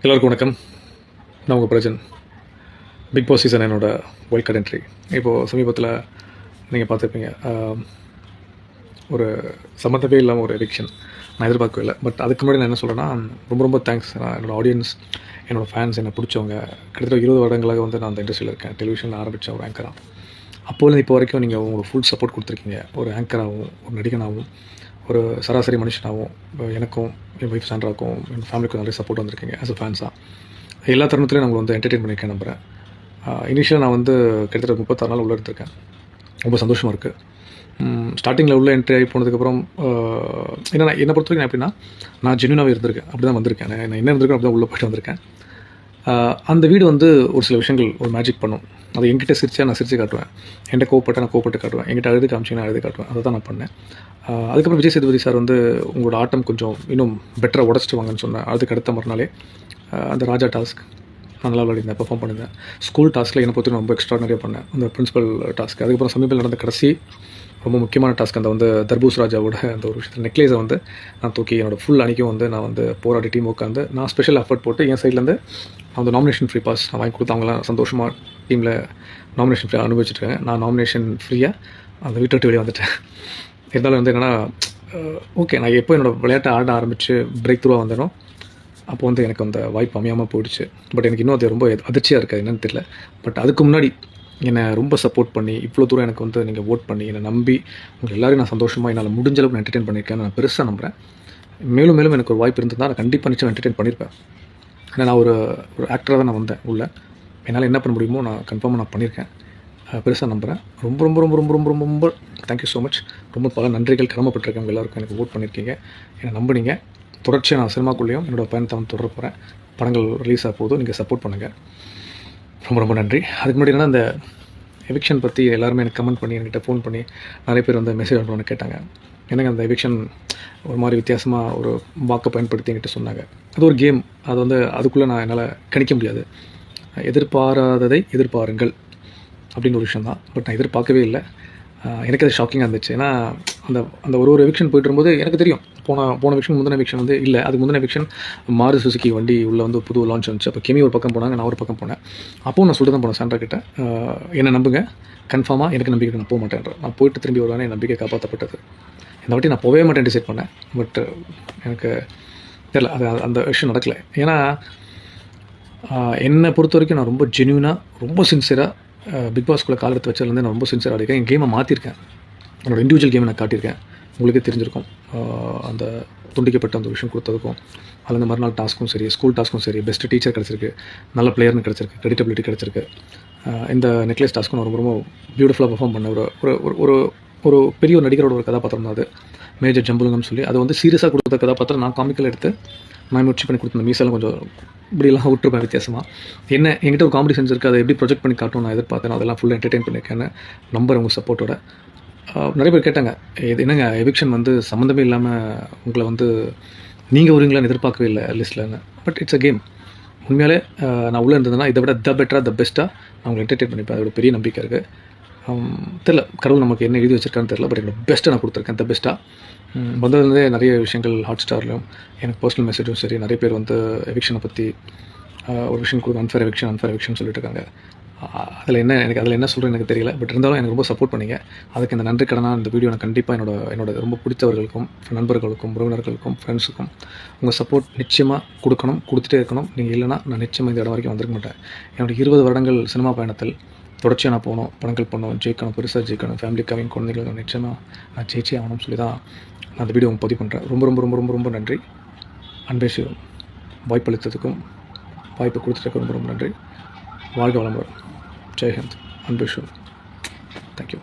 எல்லோருக்கும் வணக்கம். நான் உங்கள் பிரஜன். பிக் பாஸ் சீசன் என்னோட வைல்ட் கார்டு என்ட்ரி. இப்போது சமீபத்தில் நீங்கள் பார்த்துருப்பீங்க, ஒரு சம்மந்தமே இல்லாமல் ஒரு எவிக்ஷன். நான் எதிர்பார்க்கவே இல்லை. பட் அதுக்கு முன்னாடி நான் என்ன சொல்கிறேன்னா, ரொம்ப ரொம்ப தேங்க்ஸ். என்னோடய ஆடியன்ஸ், என்னோடய ஃபேன்ஸ், என்னை பிடிச்சவங்க. கிட்டத்தட்ட 20 வருடங்களாக வந்து நான் அந்த இண்டஸ்ட்ரியில் இருக்கேன். டெலிவிஷனில் ஆரம்பித்த ஒரு ஆங்கராக அப்போது இப்போ வரைக்கும் நீங்கள் உங்களுக்கு ஃபுல் சப்போர்ட் கொடுத்துருக்கீங்க. ஒரு ஆங்கராகவும், ஒரு நடிகனாகவும், ஒரு சராசரி மனுஷனாகவும் எனக்கும் என் ஒய்ஃப் சாண்ட்ராக்கும் என் ஃபேமிலிக்கும் நிறைய சப்போர்ட் வந்திருக்கீங்க ஆஸ் அ ஃபேன்ஸாக. எல்லா தருணத்துலையும் நான் வந்து என்டர்டெயின் பண்ணியிருக்கேன் நம்புகிறேன். இனிஷியலாக நான் வந்து கிட்டத்தட்ட 36 நாள் உள்ளே இருந்திருக்கேன். ரொம்ப சந்தோஷமாக இருக்குது. ஸ்டார்டிங்கில் உள்ள என்ட்ரி ஆகி போனதுக்கப்புறம் என்னை பொறுத்த வரைக்கும் எப்படின்னா, நான் ஜென்யூனாகவே இருந்திருக்கேன். அப்படி தான் வந்திருக்கேன். நான் என்ன இருந்திருக்கேன் அப்படி தான் உள்ளே போய்ட்டு வந்திருக்கேன். அந்த வீடு வந்து ஒரு சில விஷயங்கள் ஒரு மேஜிக் பண்ணும். அது என்கிட்ட சிரிச்சா நான் சிரித்து காட்டுவேன், என்கிட்ட கோவப்பட்ட நான் கோவப்பட்டு காட்டுவேன், என்கிட்ட அழுது காமிச்சிங்கன்னா அழுது காட்டுவேன். அதை தான் நான் பண்ணேன். அதுக்கப்புறம் விஜய் சேதுபதி சார் வந்து உங்களோட ஆட்டம் கொஞ்சம் இன்னும் பெட்டராக உடச்சிட்டு வாங்கன்னு சொன்னேன். அதுக்கு அடுத்த மறுநாளே அந்த ராஜா டாஸ்க் நான் நல்லா விளையாடிருந்தேன், பெர்ஃபார்ம் பண்ணியிருந்தேன். ஸ்கூல் டாஸ்க்கில் என்னை பொறுத்து ரொம்ப எக்ஸ்ட்ரானரியாக பண்ணேன், அந்த பிரின்சிபல் டாஸ்க். அதுக்கப்புறம் சமீபத்தில் நடந்த கடைசி ரொம்ப முக்கியமான டாஸ்க், அந்த வந்து தர்பூஸ் ராஜாவோட அந்த ஒரு விஷயத்தில் நெக்லேஸை வந்து நான் தூக்கி என்னோடய ஃபுல் அணிக்கும் வந்து நான் வந்து போராடி டீம் உட்காந்து நான் ஸ்பெஷல் எஃபர்ட் போட்டு என் சைட்லேருந்து அந்த நாமினேஷன் ஃப்ரீ பாஸ் நான் வாங்கி கொடுத்து அவங்களாம் சந்தோஷமாக டீமில் நாமினேஷன் ஃப்ரீயாக அனுபவிச்சிருக்காங்க. நான் நாமினேஷன் ஃப்ரீயாக அந்த வீட்டை விட்டு வெளியே வந்துட்டேன். இருந்தாலும் வந்து என்னென்னா, ஓகே, நான் எப்போ என்னோடய விளையாட்டை ஆட ஆரம்பித்து பிரேக் த்ரூவாக வந்தேனோ அப்போ வந்து எனக்கு அந்த வாய்ப்பு அமையாமல் போயிடுச்சு. பட் எனக்கு இன்னும் அது ரொம்ப அதிர்ச்சியாக இருக்குது, என்னென்னு தெரியல. பட் அதுக்கு முன்னாடி என்னை ரொம்ப சப்போர்ட் பண்ணி இவ்வளோ தூரம் எனக்கு வந்து நீங்கள் ஓட் பண்ணி என்னை நம்பி உங்கள் எல்லோரும் நான் சந்தோஷமாக என்னால் முடிஞ்ச அளவுக்கு நான் என்டர்டெயின் பண்ணியிருக்கேன். நான் பெருசாக நம்புகிறேன். மேலும் மேலும் எனக்கு ஒரு வாய்ப்பு இருந்ததுதான் நான் கண்டிப்பாக நிச்சயம் என்டர்டெயின் பண்ணியிருப்பேன். ஏன்னா நான் ஒரு ஆக்டராக தான் நான் வந்தேன் உள்ளே. என்னால் என்ன பண்ண முடியுமோ நான் கன்ஃபார்மாக நான் பண்ணியிருக்கேன். பெருசாக நம்புகிறேன். ரொம்ப ரொம்ப ரொம்ப ரொம்ப ரொம்ப ரொம்ப தேங்க்யூ ஸோ மச். ரொம்ப பல நன்றிகள் கடமைப்பட்டிருக்கேன். எல்லாருக்கும் எனக்கு ஓட் பண்ணியிருக்கீங்க, என்னை நம்புனீங்க. தொடர்ச்சியாக நான் சினிமாக்குள்ளேயும் என்னோடய பயணத்தை வந்து தொடர போகிறேன். படங்கள் ரிலீஸ் ஆக போதும், நீங்கள் சப்போர்ட் பண்ணுங்கள். ரொம்ப ரொம்ப நன்றி. அதுக்கு முன்னாடி என்னன்னா, அந்த எவிக்ஷன் பற்றி எல்லாருமே எனக்கு கமெண்ட் பண்ணி என்கிட்ட ஃபோன் பண்ணி நிறைய பேர் வந்து மெசேஜ் அனுப்பணும்னு கேட்டாங்க. எனக்கு அந்த எவிக்ஷன் ஒரு மாதிரி வித்தியாசமாக ஒரு வாக்கை பயன்படுத்தி என்கிட்ட சொன்னாங்க. அது ஒரு கேம். அது வந்து அதுக்குள்ளே நான் என்னால் கணிக்க முடியாது. எதிர்பாராததை எதிர்பாருங்கள் அப்படின்னு ஒரு விஷயம் தான். பட் நான் எதிர்பார்க்கவே இல்லை. எனக்கு அது ஷாக்கிங்காக இருந்துச்சு. ஏன்னா அந்த அந்த ஒரு எவிக்ஷன் போய்ட்டு இருக்கும்போது எனக்கு தெரியும், போன எவிக்ஷன் முந்தின எவிக்ஷன் வந்து இல்லை, அதுக்கு முந்தின எவிக்ஷன் மாருதி சுசுகி வண்டி உள்ளே வந்து புது லான்ச் வந்துச்சு. அப்போ கெமி ஒரு பக்கம் போனாங்க, நான் ஒரு பக்கம் போனேன். அப்போது நான் சொல்லிட்டு தான் போனேன் சாண்ட்ரா கிட்ட, என்னை நம்புங்க, கன்ஃபார்மாக எனக்கு நம்பிக்கை நான் போக மாட்டேன்றேன். நான் போயிட்டு திரும்பி வருவானே, என் நம்பிக்கை காப்பாற்றப்பட்டது. இந்த வாட்டி நான் போகவே மாட்டேன் டிசைட் பண்ணேன். பட் எனக்கு தெரியல, அது அந்த விஷயம் நடக்கலை. ஏன்னா என்னை பொறுத்த வரைக்கும் நான் ரொம்ப ஜென்யூனாக, ரொம்ப சின்சியராக பிக் பாஸ்குள்ளே கால் எடுத்து வச்சதுலேருந்து நான் ரொம்ப சின்சியராக இருக்கேன். என் கேமை மாற்றிருக்கேன். என்னோடய இண்டிவிஜுவல் கேமை நான் காட்டியிருக்கேன். உங்களுக்கே தெரிஞ்சிருக்கும். அந்த துண்டிக்கப்பட்ட அந்த விஷயம் கொடுத்ததுக்கும், அதில் இந்த மறுநாள் டாஸ்க்கும் சரி, ஸ்கூல் டாஸ்க்கும் சரி, பெஸ்ட் டீச்சர் கிடச்சிருக்கு, நல்ல பிளேயர்னு கிடச்சிருக்கு, கிரெடிட்டபிலிட்டி கிடச்சிருக்கு. இந்த நெக்லஸ் டாஸ்க்கும் நான் ரொம்ப ரொம்ப பியூட்டிஃபுல்லாக பர்ஃபார்ம் பண்ண ஒரு பெரிய ஒரு நடிகரோட ஒரு கதாபாத்திரம் தான் அது. மேஜர் ஜம்புலிங்கம்னு சொல்லி அது வந்து சீரியஸாக கொடுத்த கதாபாத்திரம். நான் காமிக்கல் எடுத்து நான் முயற்சி பண்ணி கொடுத்த மீசெல்லாம் கொஞ்சம் இப்படிலாம் விட்டுருப்பேன் வித்தியாசமாக. என்கிட்ட ஒரு காமெடி சென்ஸ் இருக்குது, அதை எப்படி ப்ரொஜெக்ட் பண்ணி காட்டும் நான் எதிர்பார்த்தேன். அதெல்லாம் ஃபுல்லாக என்டர்டெயின் பண்ணியிருக்கேன்னு நம்புகிறேன் உங்கள் சப்போர்ட்டோட. நிறைய பேர் கேட்டாங்க, இது என்னங்க எவிக்ஷன் வந்து சம்மந்தமே இல்லாமல் உங்களை வந்து நீங்கள் வருவீங்களான்னு எதிர்பார்க்கவே இல்லை லிஸ்ட்லன்னு. But it's a game. உண்மையாலே நான் உள்ளே இருந்ததுன்னா இதை விட பெட்டராக பெஸ்ட்டாக நான் உங்களை என்டர்டெயின் பண்ணிப்பேன். அதோட பெரிய நம்பிக்கை இருக்குது. தெரில, கடவுள் நமக்கு என்ன எழுதி வச்சிருக்கான்னு தெரில. பட் என்னோட பெஸ்ட்டை நான் கொடுத்துருக்கேன். பெஸ்ட்டாக வந்ததுலேருந்தே நிறைய விஷயங்கள் ஹாட் ஸ்டார்லையும் எனக்கு பர்சனல் மெசேஜும் சரி, நிறைய பேர் வந்து எவிக்ஷனை பற்றி ஒரு விஷயம் கொடுங்க, அன்ஃபேர் எவிக்ஷன் சொல்லிட்டு இருக்காங்க. அதில் என்ன சொல்கிறேன்னு எனக்கு தெரியல. பட் இருந்தாலும் எனக்கு ரொம்ப சப்போர்ட் பண்ணிங்க. அதுக்கு இந்த நன்றி கடனாக இந்த வீடியோ நான் கண்டிப்பாக என்னோட ரொம்ப பிடித்தவர்களுக்கும், நண்பர்களுக்கும், உறவினர்களுக்கும், ஃப்ரெண்ட்ஸுக்கும் உங்கள் சப்போர்ட் நிச்சயமாக கொடுத்துட்டே இருக்கணும். நீங்கள் இல்லைனா நான் நிச்சயமாக இந்த இடம் வரைக்கும் வந்திருக்க மாட்டேன். என்னோடய 20 வருடங்கள் சினிமா பயணத்தில் தொடர்ச்சியாக நான் போகணும், படங்கள் பண்ணணும், ஜெயிக்கணும், பெருசாக ஜெயிக்கணும், ஃபேமிலிக்காகவும் குழந்தைகளுக்கு நிச்சயமாக நான் ஜெயிச்சே ஆகணும்னு சொல்லி தான் நான் அந்த வீடியோ பதிவு பண்ணுறேன். ரொம்ப ரொம்ப ரொம்ப ரொம்ப ரொம்ப நன்றி. அன்பே சிவம். வாய்ப்பளித்ததுக்கும் வாய்ப்பு கொடுத்துட்டு ரொம்ப ரொம்ப நன்றி. வாழ்க வளமுடன். ஜெய்ஹிந்த். அன்பே சிவம். தேங்க்யூ.